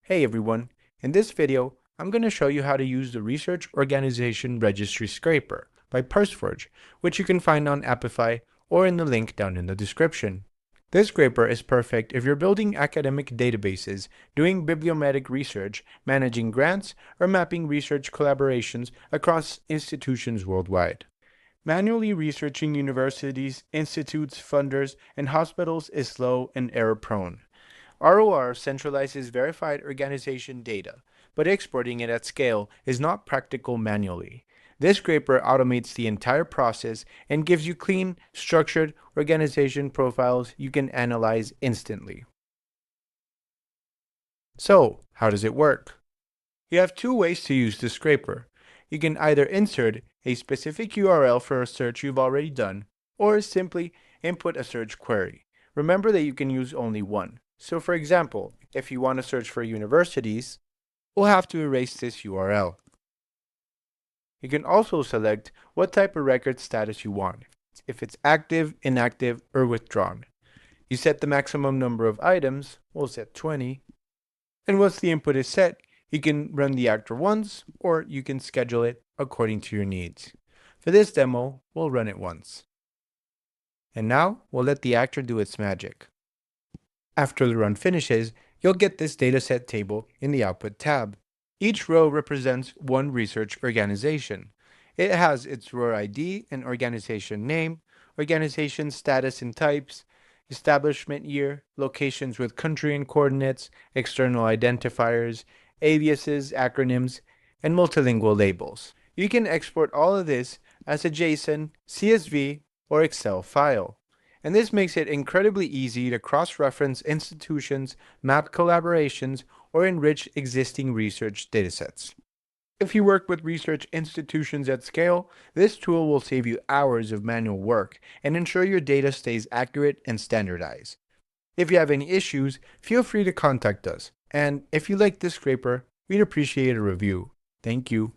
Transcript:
Hey everyone, in this video, I'm going to show you how to use the Research Organization Registry Scraper by ParseForge, which you can find on Apify or in the link down in the description. This scraper is perfect if you're building academic databases, doing bibliometric research, managing grants, or mapping research collaborations across institutions worldwide. Manually researching universities, institutes, funders, and hospitals is slow and error-prone. ROR centralizes verified organization data, but exporting it at scale is not practical manually. This scraper automates the entire process and gives you clean, structured organization profiles you can analyze instantly. So, how does it work? You have two ways to use the scraper. You can either insert a specific URL for a search you've already done, or simply input a search query. Remember that you can use only one. So for example, if you want to search for universities, we'll have to erase this URL. You can also select what type of record status you want, if it's active, inactive, or withdrawn. You set the maximum number of items, we'll set 20, and once the input is set, you can run the actor once, or you can schedule it according to your needs. For this demo, we'll run it once. And now, we'll let the actor do its magic. After the run finishes, you'll get this dataset table in the Output tab. Each row represents one research organization. It has its ROR ID and organization name, organization status and types, establishment year, locations with country and coordinates, external identifiers, aliases, acronyms, and multilingual labels. You can export all of this as a JSON, CSV, or Excel file. And this makes it incredibly easy to cross-reference institutions, map collaborations, or enrich existing research datasets. If you work with research institutions at scale, this tool will save you hours of manual work and ensure your data stays accurate and standardized. If you have any issues, feel free to contact us. And if you like this scraper, we'd appreciate a review. Thank you.